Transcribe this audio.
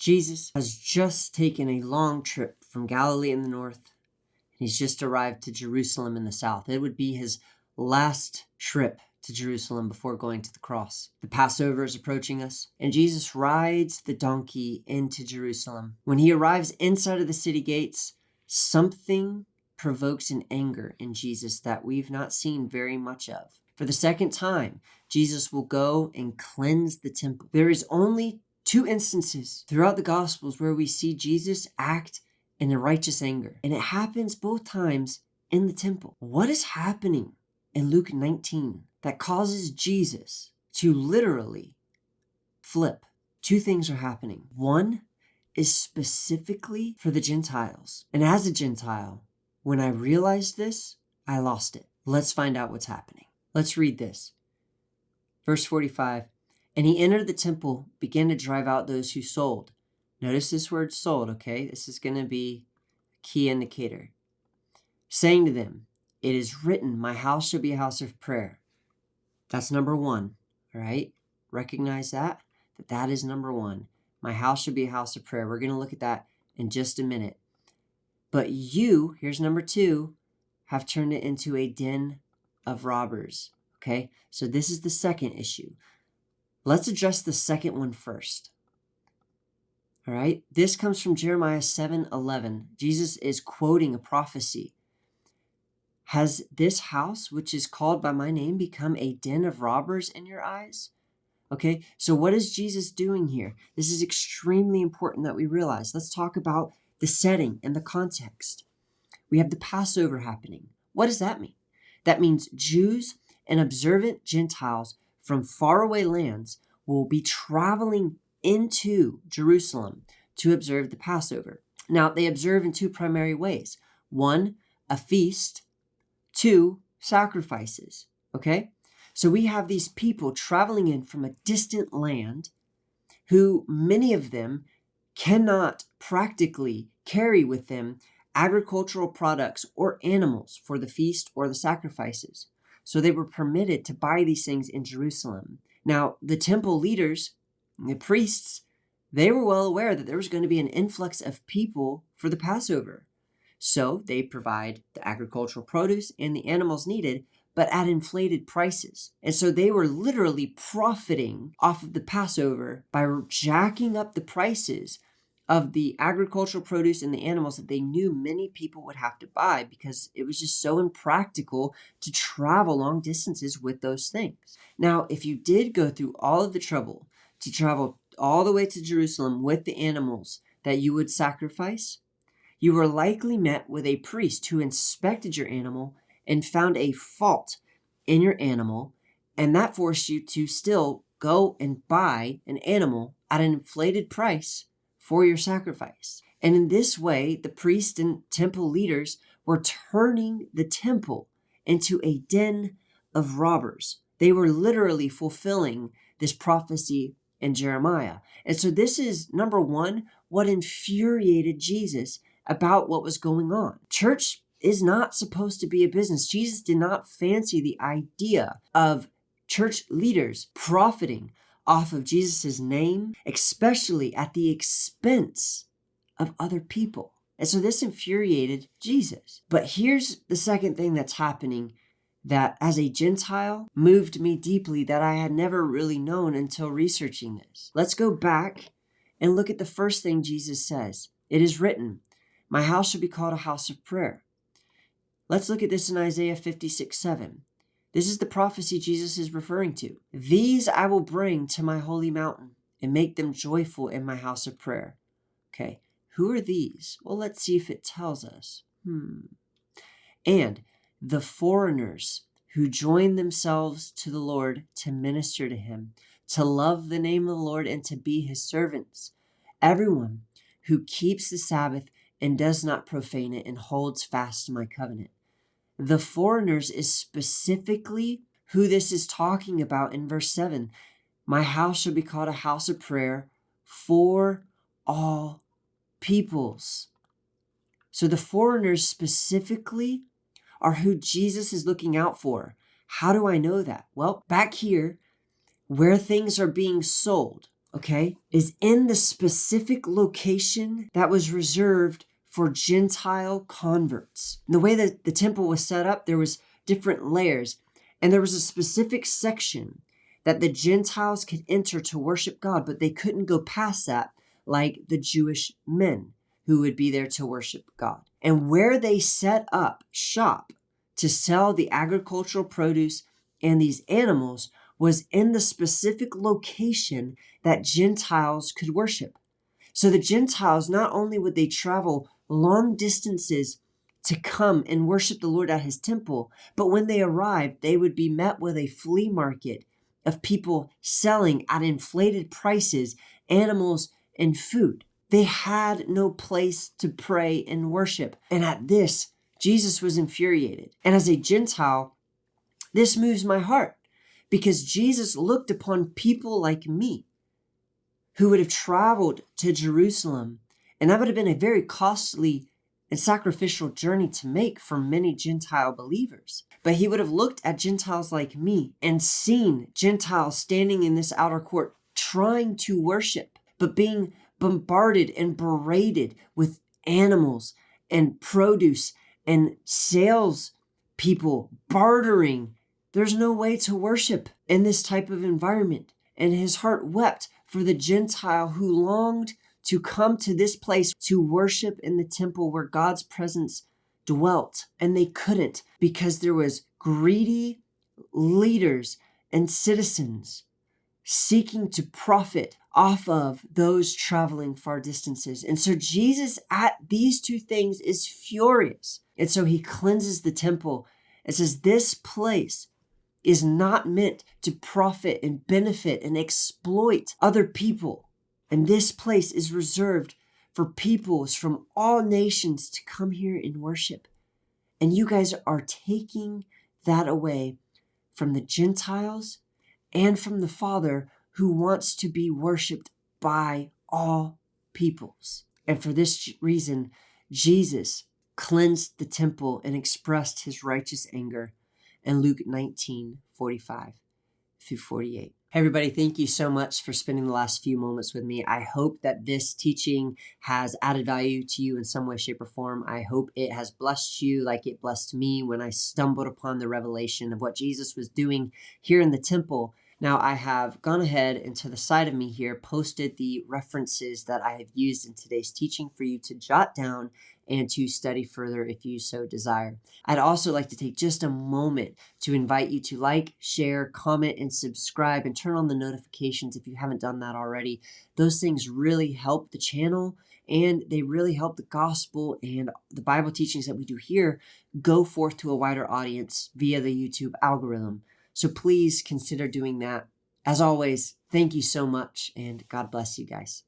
Jesus has just taken a long trip from Galilee in the north, and he's just arrived to Jerusalem in the south. It would be his last trip to Jerusalem before going to the cross. The Passover is approaching us, and Jesus rides the donkey into Jerusalem. When he arrives inside of the city gates, something provokes an anger in Jesus that we've not seen very much of. For the second time, Jesus will go and cleanse the temple. There is only 2 instances throughout the Gospels where we see Jesus act in a righteous anger, and it happens both times in the temple. What is happening in Luke 19 that causes Jesus to literally flip? 2 things are happening. One is specifically for the Gentiles, and as a Gentile, when I realized this, I lost it. Let's find out what's happening. Let's read this. Verse 45, and he entered the temple, began to drive out those who sold. Notice this word sold, okay? This is going to be a key indicator. Saying to them, it is written, my house shall be a house of prayer. That's number 1, all right? Recognize that is number 1. My house should be a house of prayer. We're going to look at that in just a minute. But you, here's number 2, have turned it into a den of robbers, okay? So this is the second issue. Let's address the second one first. All right, this comes from Jeremiah 7:11. Jesus is quoting a prophecy. Has this house, which is called by my name, become a den of robbers in your eyes? Okay, so what is Jesus doing here? This is extremely important that we realize. Let's talk about the setting and the context. We have the Passover happening. What does that mean? That means Jews and observant Gentiles from faraway lands will be traveling into Jerusalem to observe the Passover. Now, they observe in 2 primary ways. 1, a feast. 2, sacrifices. Okay? So we have these people traveling in from a distant land who many of them cannot practically carry with them agricultural products or animals for the feast or the sacrifices. So they were permitted to buy these things in Jerusalem. Now, the temple leaders, the priests, they were well aware that there was going to be an influx of people for the Passover. So they provide the agricultural produce and the animals needed, but at inflated prices. And so they were literally profiting off of the Passover by jacking up the prices of the agricultural produce and the animals that they knew many people would have to buy because it was just so impractical to travel long distances with those things. Now, if you did go through all of the trouble to travel all the way to Jerusalem with the animals that you would sacrifice, you were likely met with a priest who inspected your animal and found a fault in your animal, and that forced you to still go and buy an animal at an inflated price for your sacrifice. And in this way, the priests and temple leaders were turning the temple into a den of robbers. They were literally fulfilling this prophecy in Jeremiah. And so this is, number 1, what infuriated Jesus about what was going on. Church is not supposed to be a business. Jesus did not fancy the idea of church leaders profiting off of Jesus' name, especially at the expense of other people. And so this infuriated Jesus. But here's the second thing that's happening that as a Gentile moved me deeply that I had never really known until researching this. Let's go back and look at the first thing Jesus says. It is written, my house shall be called a house of prayer. Let's look at this in Isaiah 56:7. This is the prophecy Jesus is referring to. These I will bring to my holy mountain and make them joyful in my house of prayer. Okay, who are these? Well, let's see if it tells us. And the foreigners who join themselves to the Lord to minister to him, to love the name of the Lord and to be his servants. Everyone who keeps the Sabbath and does not profane it and holds fast to my covenant. The foreigners is specifically who this is talking about in verse 7. My house shall be called a house of prayer for all peoples. So the foreigners specifically are who Jesus is looking out for. How do I know that? Well, back here, where things are being sold, okay, is in the specific location that was reserved for Gentile converts. And the way that the temple was set up, there was different layers, and there was a specific section that the Gentiles could enter to worship God, but they couldn't go past that like the Jewish men who would be there to worship God. And where they set up shop to sell the agricultural produce and these animals was in the specific location that Gentiles could worship. So the Gentiles, not only would they travel long distances to come and worship the Lord at his temple, but when they arrived, they would be met with a flea market of people selling at inflated prices animals and food. They had no place to pray and worship. And at this, Jesus was infuriated. And as a Gentile, this moves my heart because Jesus looked upon people like me who would have traveled to Jerusalem, and that would have been a very costly and sacrificial journey to make for many Gentile believers. But he would have looked at Gentiles like me and seen Gentiles standing in this outer court trying to worship, but being bombarded and berated with animals and produce and sales people bartering. There's no way to worship in this type of environment. And his heart wept for the Gentile who longed to come to this place to worship in the temple where God's presence dwelt. And they couldn't because there was greedy leaders and citizens seeking to profit off of those traveling far distances. And so Jesus at these two things is furious. And so he cleanses the temple and says, this place is not meant to profit and benefit and exploit other people. And this place is reserved for peoples from all nations to come here and worship. And you guys are taking that away from the Gentiles and from the Father who wants to be worshiped by all peoples. And for this reason, Jesus cleansed the temple and expressed his righteous anger in Luke 19:45 through 48. Hey everybody, thank you so much for spending the last few moments with me. I hope that this teaching has added value to you in some way, shape, or form. I hope it has blessed you like it blessed me when I stumbled upon the revelation of what Jesus was doing here in the temple. Now, I have gone ahead and to the side of me here posted the references that I have used in today's teaching for you to jot down and to study further if you so desire. I'd also like to take just a moment to invite you to like, share, comment, and subscribe, and turn on the notifications if you haven't done that already. Those things really help the channel, and they really help the gospel and the Bible teachings that we do here go forth to a wider audience via the YouTube algorithm. So please consider doing that. As always, thank you so much, and God bless you guys.